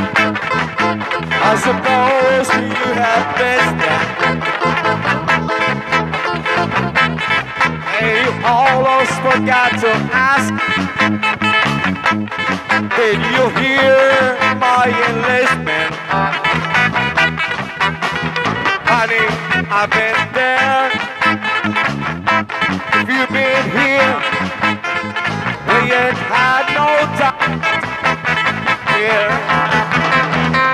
I suppose you have missed that. And you almost forgot to ask, did you hear my enlistment? Honey, I've been there. If you've been here, we ain't had no time. Here,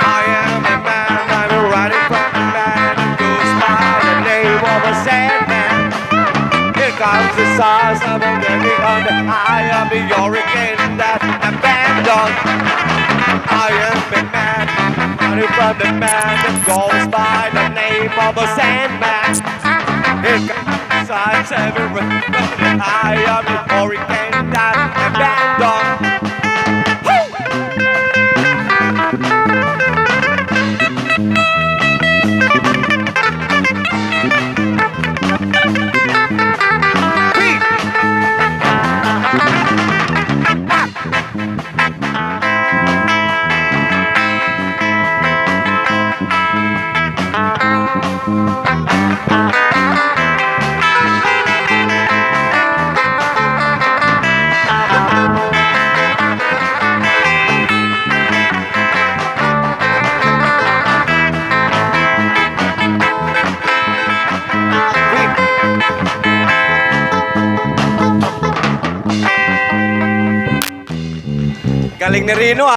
I am a man, I'm riding from a man who goes by the name of a Sandman. Here comes the size of a lily on the eye of the hurricane that abandoned. I am a man, running from the man that goes by the name of a Sandman. Here comes the size of a lily on the eye of the hurricane that abandoned. Galing ni Rino.